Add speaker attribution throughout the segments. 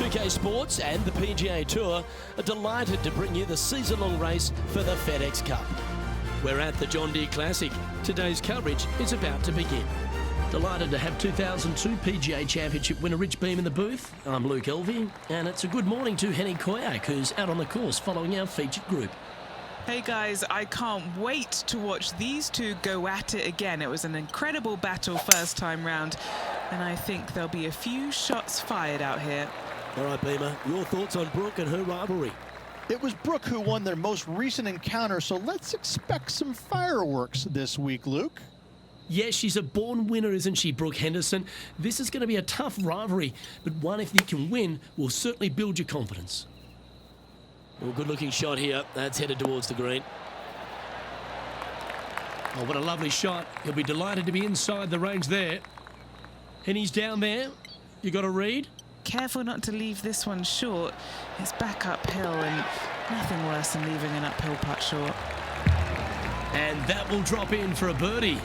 Speaker 1: 2K Sports and the PGA Tour are delighted to bring you the season-long race for the FedEx Cup. We're at the John Deere Classic. Today's coverage is about to begin. Delighted to have 2002 PGA Championship winner Rich Beem in the booth. I'm Luke Elvey, and it's a good morning to Henny Koyak, who's out on the course following our featured group.
Speaker 2: Hey guys, I can't wait to watch these two go at it again. It was an incredible battle first time round, and I think there'll be a few shots fired out here.
Speaker 1: All right, Beamer, your thoughts on Brooke and her rivalry?
Speaker 3: It was Brooke who won their most recent encounter, so let's expect some fireworks this week, Luke.
Speaker 1: Yes, she's a born winner, isn't she, Brooke Henderson? This is going to be a tough rivalry, but one if you can win will certainly build your confidence. Well, good-looking shot here. That's headed towards the green. Oh, what a lovely shot. He'll be delighted to be inside the range there. And he's down there. You got a read?
Speaker 2: Careful not to leave this one short. It's back uphill, and nothing worse than leaving an uphill putt short.
Speaker 1: And that will drop in for a birdie.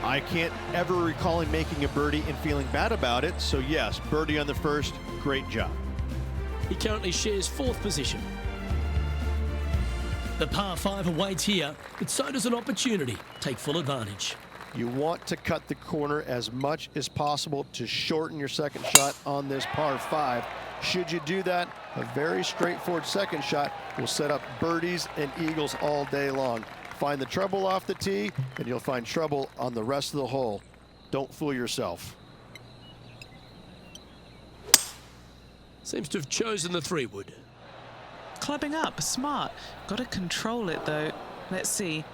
Speaker 3: I can't ever recall him making a birdie and feeling bad about it, so yes, birdie on the first, great job.
Speaker 1: He currently shares fourth position. The par 5 awaits here, but so does an opportunity. Take full advantage.
Speaker 3: You want to cut the corner as much as possible to shorten your second shot on this par 5. Should you do that, a very straightforward second shot will set up birdies and eagles all day long. Find the trouble off the tee, and you'll find trouble on the rest of the hole. Don't fool yourself.
Speaker 1: Seems to have chosen the 3-wood.
Speaker 2: Clubbing up, smart. Got to control it though. Let's see.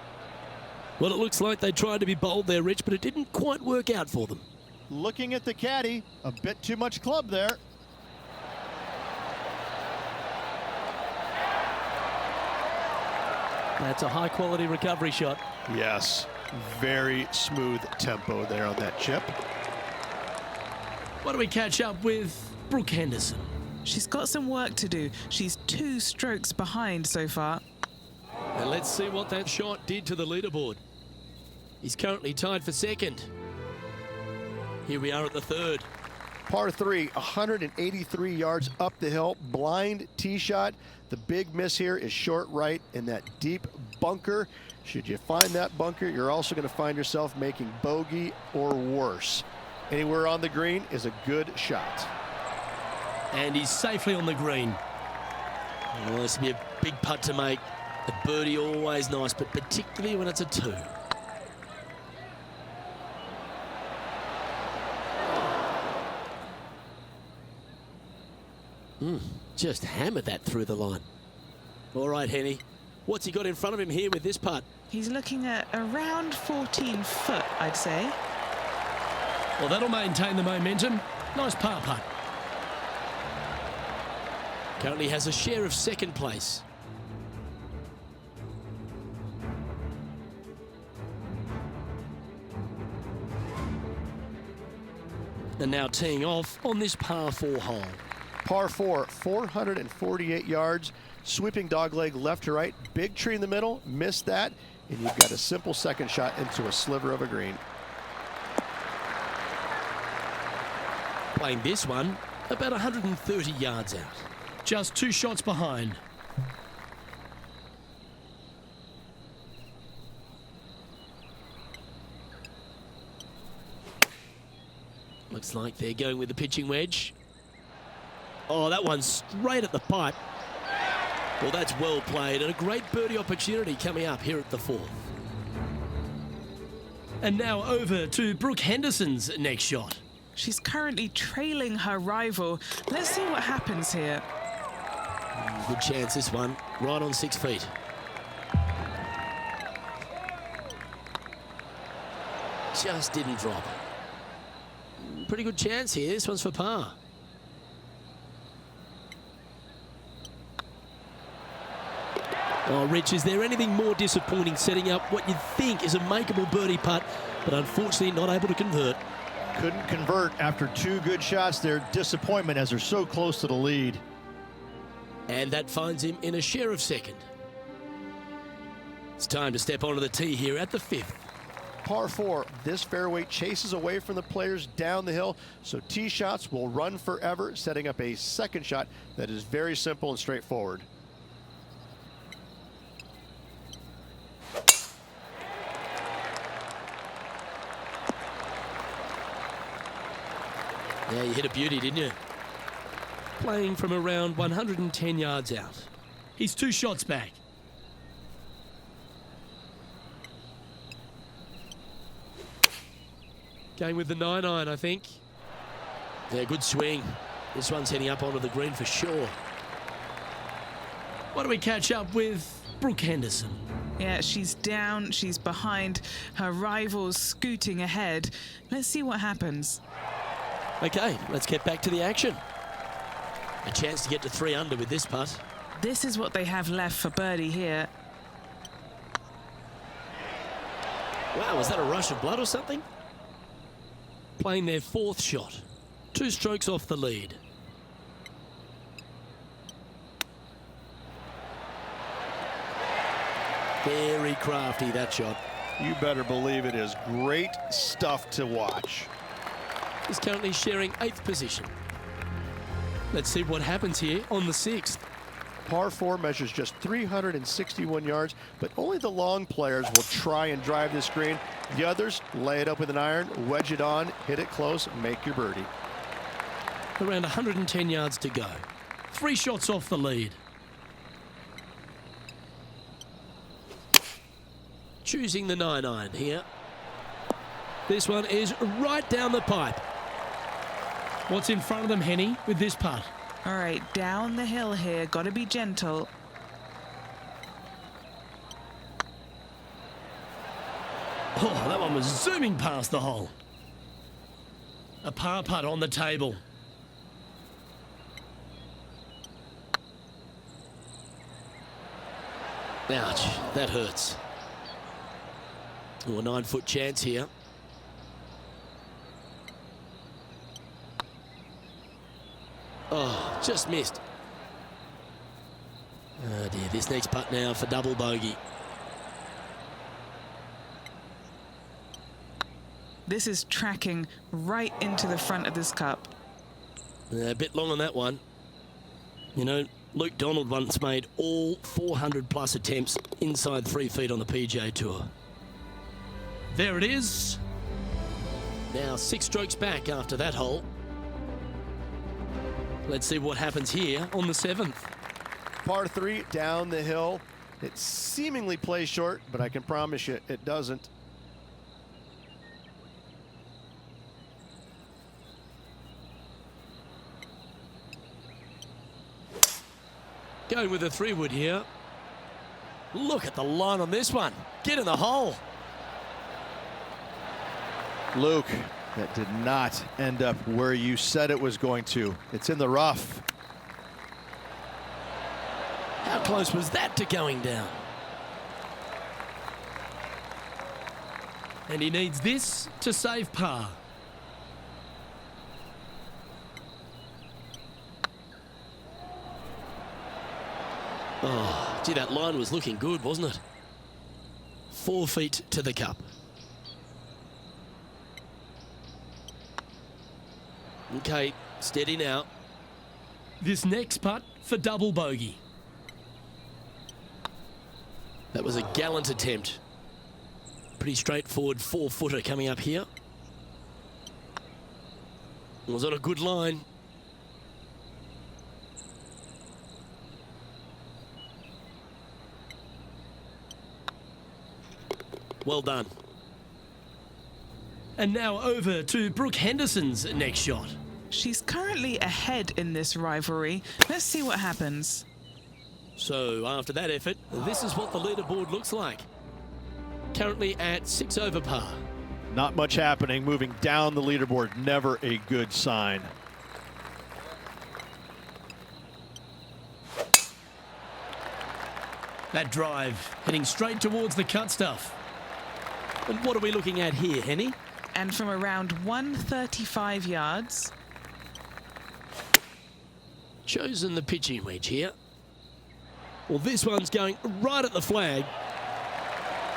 Speaker 1: Well, it looks like they tried to be bold there, Rich, but it didn't quite work out for them.
Speaker 3: Looking at the caddy, a bit too much club there.
Speaker 1: That's a high-quality recovery shot.
Speaker 3: Yes, very smooth tempo there on that chip.
Speaker 1: Why don't we catch up with Brooke Henderson?
Speaker 2: She's got some work to do. She's 2 strokes behind so far.
Speaker 1: And let's see what that shot did to the leaderboard. He's currently tied for second. Here we are at the third.
Speaker 3: Par 3, 183 yards up the hill, blind tee shot. The big miss here is short right in that deep bunker. Should you find that bunker, you're also going to find yourself making bogey or worse. Anywhere on the green is a good shot.
Speaker 1: And he's safely on the green. Well, this will be a big putt to make. A birdie always nice, but particularly when it's a 2. Just hammered that through the line. All right, Henny. What's he got in front of him here with this putt?
Speaker 2: He's looking at around 14 foot, I'd say.
Speaker 1: Well, that'll maintain the momentum. Nice par putt. Currently has a share of second place. And now teeing off on this par 4 hole.
Speaker 3: Par 4, 448 yards, sweeping dogleg left to right, big tree in the middle, missed that, and you've got a simple second shot into a sliver of a green.
Speaker 1: Playing this one about 130 yards out. Just 2 shots behind. Looks like they're going with the pitching wedge. Oh, that one's straight at the pipe. Well, that's well played, and a great birdie opportunity coming up here at the 4th. And now over to Brooke Henderson's next shot.
Speaker 2: She's currently trailing her rival. Let's see what happens here.
Speaker 1: Good chance this one, right on 6 feet. Just didn't drop. Pretty good chance here. This one's for par. Oh, Rich, is there anything more disappointing setting up what you think is a makeable birdie putt, but unfortunately not able to convert?
Speaker 3: Couldn't convert after 2 good shots there. Disappointment as they're so close to the lead.
Speaker 1: And that finds him in a share of second. It's time to step onto the tee here at the 5th.
Speaker 3: Par 4, this fairway chases away from the players down the hill, so tee shots will run forever, setting up a second shot that is very simple and straightforward.
Speaker 1: Yeah, you hit a beauty, didn't you? Playing from around 110 yards out. He's 2 shots back. Going with the 9-iron, I think. Yeah, good swing. This one's heading up onto the green for sure. Why don't we catch up with Brooke Henderson?
Speaker 2: Yeah, she's down, she's behind, her rivals scooting ahead. Let's see what happens.
Speaker 1: Okay, let's get back to the action. A chance to get to 3 under with this putt.
Speaker 2: This is what they have left for birdie here.
Speaker 1: Wow, was that a rush of blood or something? Playing their 4th shot. 2 strokes off the lead. Very crafty, that shot.
Speaker 3: You better believe it is great stuff to watch.
Speaker 1: He's currently sharing 8th position. Let's see what happens here on the 6th.
Speaker 3: Par 4 measures just 361 yards, but only the long players will try and drive this green. The others lay it up with an iron, wedge it on, hit it close, make your birdie.
Speaker 1: Around 110 yards to go. 3 shots off the lead. Choosing the 9-iron here. This one is right down the pipe. What's in front of them, Henny, with this putt?
Speaker 2: All right, down the hill here, got to be gentle.
Speaker 1: Oh, that one was zooming past the hole. A par putt on the table. Ouch, that hurts. Oh, a 9-foot chance here. Oh, just missed. Oh dear, this next putt now for double bogey.
Speaker 2: This is tracking right into the front of this cup.
Speaker 1: A bit long on that one. You know, Luke Donald once made all 400+ attempts inside 3 feet on the PGA Tour. There it is. Now 6 strokes back after that hole. Let's see what happens here on the 7th.
Speaker 3: Par 3 down the hill. It seemingly plays short, but I can promise you it doesn't.
Speaker 1: Going with a 3-wood here. Look at the line on this one. Get in the hole.
Speaker 3: Luke, that did not end up where you said it was going to. It's in the rough.
Speaker 1: How close was that to going down? And he needs this to save par. Oh, gee, that line was looking good, wasn't it? 4 feet to the cup. Okay, steady now. This next putt for double bogey. That was a gallant attempt. Pretty straightforward 4-footer coming up here. It was on a good line. Well done. And now over to Brooke Henderson's next shot.
Speaker 2: She's currently ahead in this rivalry. Let's see what happens.
Speaker 1: So after that effort, this is what the leaderboard looks like. Currently at 6 over par.
Speaker 3: Not much happening moving down the leaderboard. Never a good sign.
Speaker 1: That drive heading straight towards the cut stuff. And what are we looking at here, Henny?
Speaker 2: And from around 135 yards.
Speaker 1: Chosen the pitching wedge here. Well, this one's going right at the flag.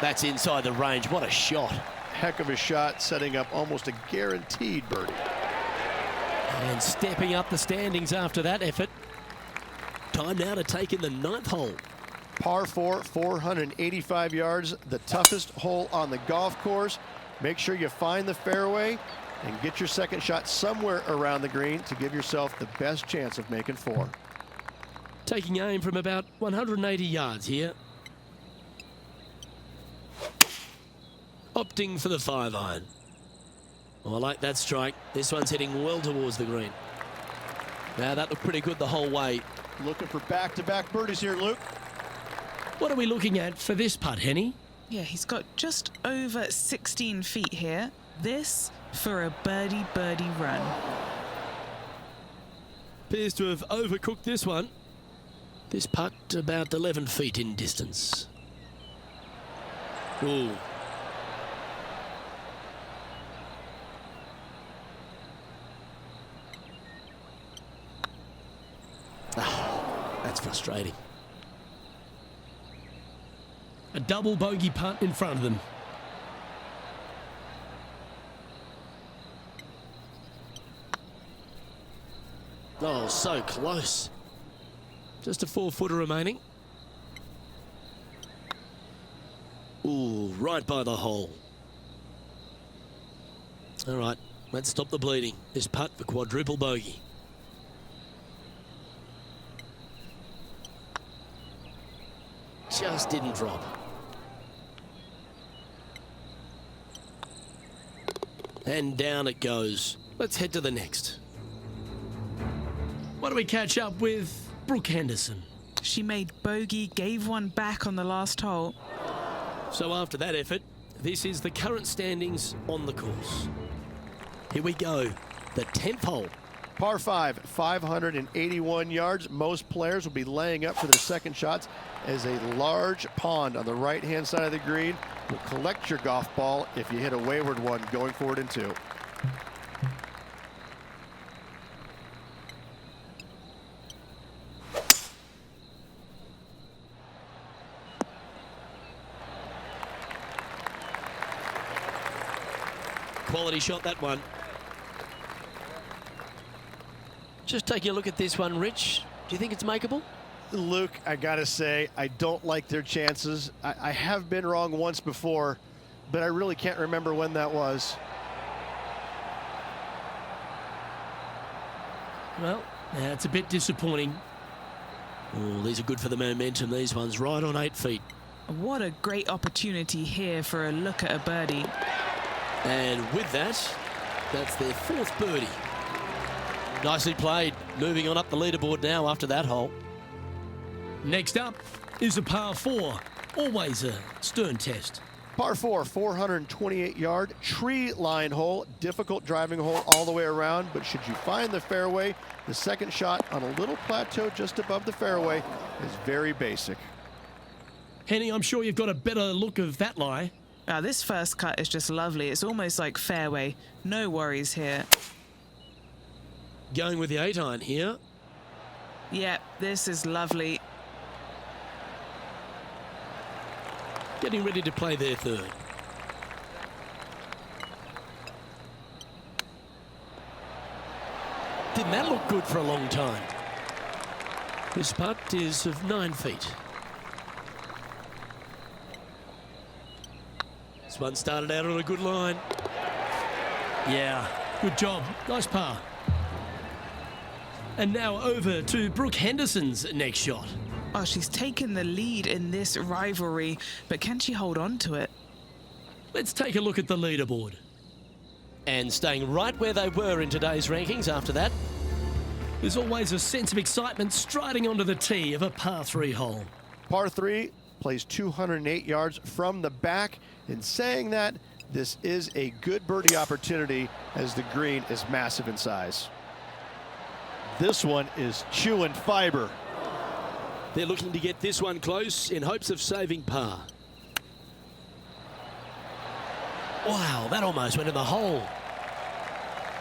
Speaker 1: That's inside the range. What a shot.
Speaker 3: heck of a shot, setting up almost a guaranteed birdie.
Speaker 1: And stepping up the standings after that effort. Time now to take in the 9th hole.
Speaker 3: Par 4, 485 yards, the toughest hole on the golf course. Make sure you find the fairway and get your second shot somewhere around the green to give yourself the best chance of making 4.
Speaker 1: Taking aim from about 180 yards here. Opting for the 5-iron. Oh, I like that strike. This one's heading well towards the green. Now that looked pretty good the whole way.
Speaker 3: Looking for back-to-back birdies here, Luke.
Speaker 1: What are we looking at for this putt, Henny?
Speaker 2: Yeah, he's got just over 16 feet here. This for a birdie run.
Speaker 1: Appears to have overcooked this one. This putt about 11 feet in distance. Ooh. That's frustrating. A double bogey putt in front of them. Oh, so close. Just a 4-footer remaining. Ooh, right by the hole. All right, let's stop the bleeding. This putt for quadruple bogey. Just didn't drop. And down it goes. Let's head to the next. What do we catch up with Brooke Henderson?
Speaker 2: She made bogey, gave one back on the last hole.
Speaker 1: So after that effort, this is the current standings on the course. Here we go, the 10th hole.
Speaker 3: Par 5, 581 yards. Most players will be laying up for their second shots as a large pond on the right-hand side of the green will collect your golf ball if you hit a wayward one going forward in 2.
Speaker 1: Quality shot, that one. Just taking a look at this one, Rich. Do you think it's makeable?
Speaker 3: Luke, I gotta say, I don't like their chances. I have been wrong once before, but I really can't remember when that was.
Speaker 1: Well, it's a bit disappointing. Oh, these are good for the momentum. These ones right on 8 feet.
Speaker 2: What a great opportunity here for a look at a birdie.
Speaker 1: And with that, that's their 4th birdie. Nicely played. Moving on up the leaderboard now after that hole. Next up is a par 4. Always a stern test.
Speaker 3: Par 4, 428-yard tree line hole. Difficult driving hole all the way around, but should you find the fairway, the second shot on a little plateau just above the fairway is very basic.
Speaker 1: Henny, I'm sure you've got a better look of that lie.
Speaker 2: This first cut is just lovely. It's almost like fairway. No worries here.
Speaker 1: Going with the 8-iron here.
Speaker 2: Yep, this is lovely.
Speaker 1: Getting ready to play their 3rd. Didn't that look good for a long time? This putt is of 9 feet. This one started out on a good line. Yeah, good job. Nice par. And now over to Brooke Henderson's next shot.
Speaker 2: Oh, she's taken the lead in this rivalry, but can she hold on to it?
Speaker 1: Let's take a look at the leaderboard. And staying right where they were in today's rankings after that, there's always a sense of excitement striding onto the tee of a par 3 hole.
Speaker 3: Par 3 plays 208 yards from the back. In saying that, this is a good birdie opportunity as the green is massive in size. This one is chewing fiber.
Speaker 1: They're looking to get this one close in hopes of saving par. Wow, that almost went in the hole.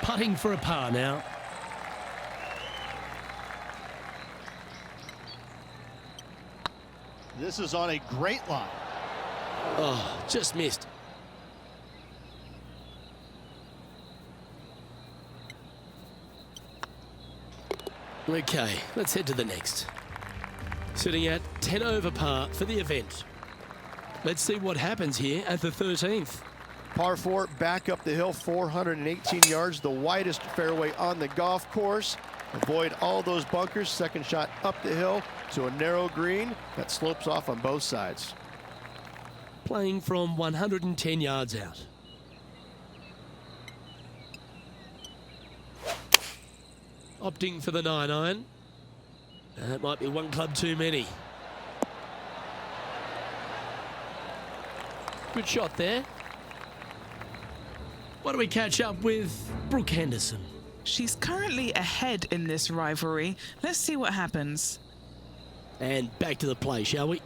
Speaker 1: Putting for a par now.
Speaker 3: This is on a great line.
Speaker 1: Oh, just missed. Okay, let's head to the next. Sitting at 10 over par for the event. Let's see what happens here at the 13th.
Speaker 3: Par 4, back up the hill, 418 yards, the widest fairway on the golf course. Avoid all those bunkers. Second shot up the hill to a narrow green that slopes off on both sides.
Speaker 1: Playing from 110 yards out. Opting for the 9-iron. That might be one club too many. Good shot there. What do we catch up with Brooke Henderson?
Speaker 2: She's currently ahead in this rivalry. Let's see what happens.
Speaker 1: And back to the play, shall we?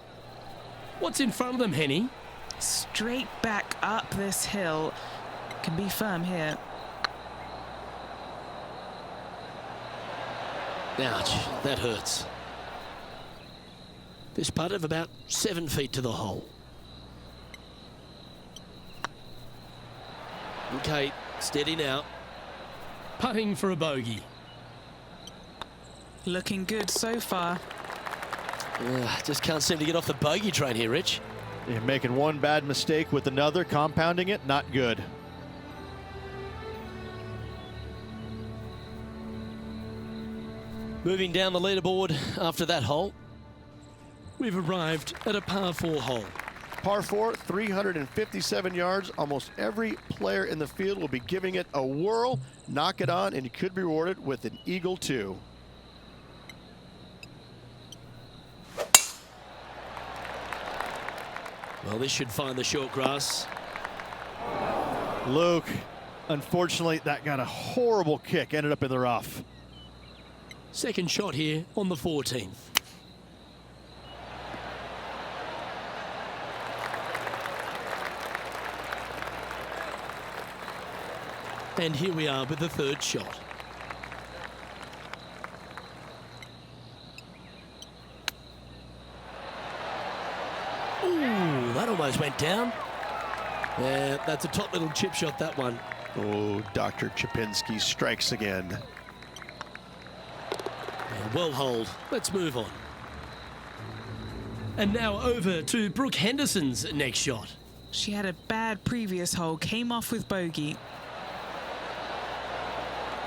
Speaker 1: What's in front of them, Henny?
Speaker 2: Straight back up this hill. Can be firm here.
Speaker 1: Ouch, that hurts. This putt of about 7 feet to the hole. Okay, steady now. Putting for a bogey.
Speaker 2: Looking good so far.
Speaker 1: Just can't seem to get off the bogey train here, Rich.
Speaker 3: You're making one bad mistake with another, compounding it, not good.
Speaker 1: Moving down the leaderboard after that hole, we've arrived at a par 4 hole.
Speaker 3: Par 4, 357 yards. Almost every player in the field will be giving it a whirl. Knock it on, and you could be rewarded with an eagle too.
Speaker 1: Well, this should find the short grass.
Speaker 3: Luke, unfortunately, that got a horrible kick. Ended up in the rough.
Speaker 1: Second shot here on the 14th. And here we are with the third shot. Ooh, that almost went down. Yeah, that's a top little chip shot, that one.
Speaker 3: Oh, Dr. Chipinski strikes again.
Speaker 1: Yeah, well holed. Let's move on. And now over to Brooke Henderson's next shot.
Speaker 2: She had a bad previous hole, came off with bogey.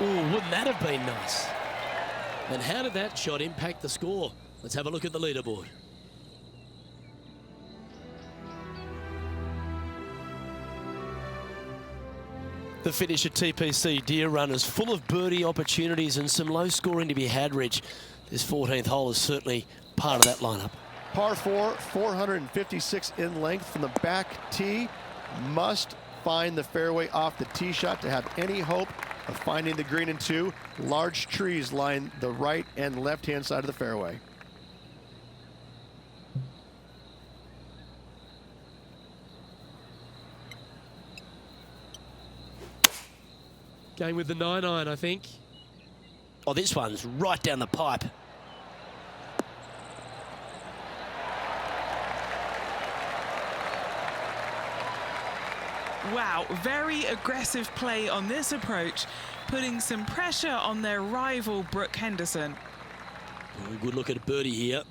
Speaker 1: Oh, wouldn't that have been nice? And how did that shot impact the score? Let's have a look at the leaderboard. The finish at TPC Deere runners full of birdie opportunities and some low scoring to be had, Rich. This 14th hole is certainly part of that lineup.
Speaker 3: Par 4, 456 in length from the back tee. Must find the fairway off the tee shot to have any hope of finding the green in 2. Large trees line the right and left-hand side of the fairway.
Speaker 1: Going with the 9-iron, I think. Oh, this one's right down the pipe.
Speaker 2: Wow, very aggressive play on this approach, putting some pressure on their rival Brooke Henderson.
Speaker 1: Oh, good look at a birdie here.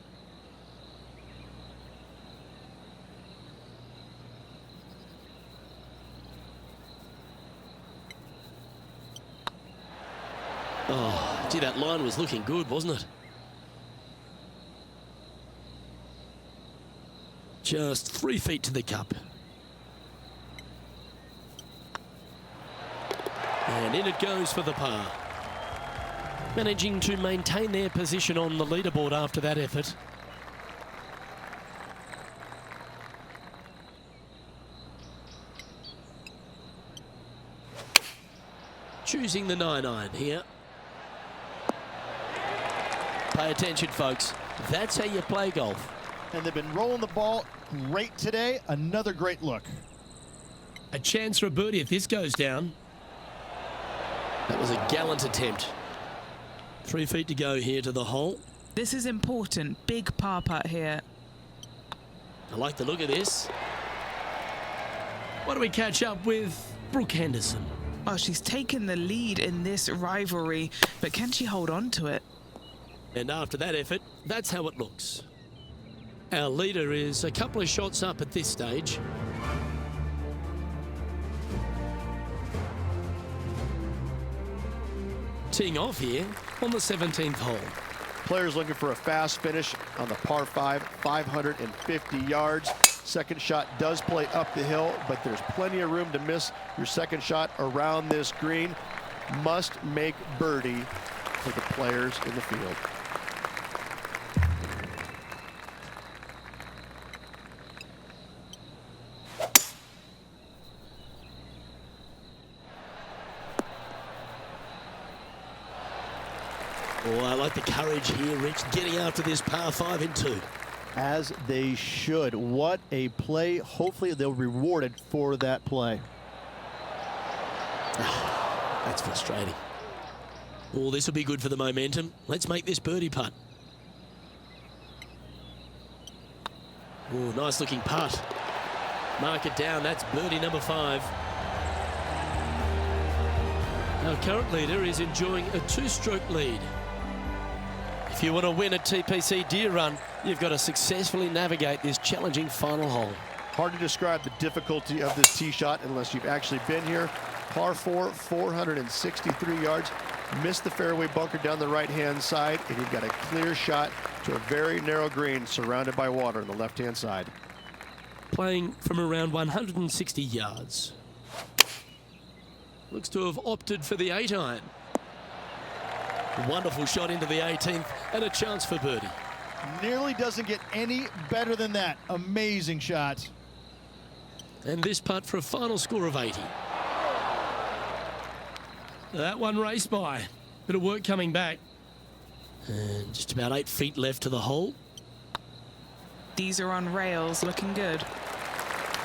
Speaker 1: Oh, gee, that line was looking good, wasn't it? Just 3 feet to the cup. And in it goes for the par. Managing to maintain their position on the leaderboard after that effort. Choosing the 9-iron here. Pay attention, folks. That's how you play golf.
Speaker 3: And they've been rolling the ball great today. Another great look.
Speaker 1: A chance for a birdie if this goes down. That was a gallant attempt. 3 feet to go here to the hole.
Speaker 2: This is important. Big par putt here.
Speaker 1: I like the look of this. What do we catch up with Brooke Henderson?
Speaker 2: Oh, she's taken the lead in this rivalry, but can she hold on to it?
Speaker 1: And after that effort, that's how it looks. Our leader is a couple of shots up at this stage. Teeing off here on the 17th hole.
Speaker 3: Players looking for a fast finish on the par 5, 550 yards. Second shot does play up the hill, but there's plenty of room to miss your second shot around this green. Must make birdie for the players in the field.
Speaker 1: Oh, I like the courage here, Rich, getting after this par 5 in 2.
Speaker 4: As they should. What a play. Hopefully they'll be rewarded for that play.
Speaker 1: That's frustrating. Oh, this will be good for the momentum. Let's make this birdie putt. Oh, nice looking putt. Mark it down. That's birdie number 5. Our current leader is enjoying a 2-stroke lead. If you want to win a TPC Deere run, you've got to successfully navigate this challenging final hole.
Speaker 3: Hard to describe the difficulty of this tee shot unless you've actually been here. Par 4, 463 yards. Missed the fairway bunker down the right-hand side, and you've got a clear shot to a very narrow green surrounded by water on the left-hand side.
Speaker 1: Playing from around 160 yards. Looks to have opted for the 8-iron. Wonderful shot into the 18th and a chance for birdie.
Speaker 4: Nearly doesn't get any better than that. Amazing shot.
Speaker 1: And this putt for a final score of 80. That one raced by. Bit of work coming back. And just about 8 feet left to the hole.
Speaker 2: These are on rails, looking good.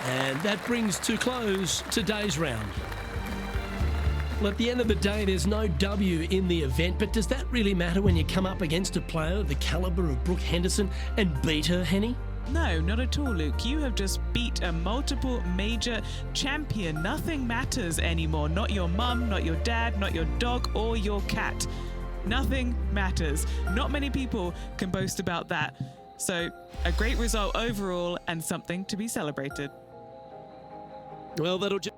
Speaker 1: And that brings to close today's round. Well, at the end of the day, there's no W in the event, but does that really matter when you come up against a player of the calibre of Brooke Henderson and beat her, Henny?
Speaker 2: No, not at all, Luke. You have just beat a multiple major champion. Nothing matters anymore. Not your mum, not your dad, not your dog, or your cat. Nothing matters. Not many people can boast about that. So, a great result overall and something to be celebrated.
Speaker 1: Well, that'll just...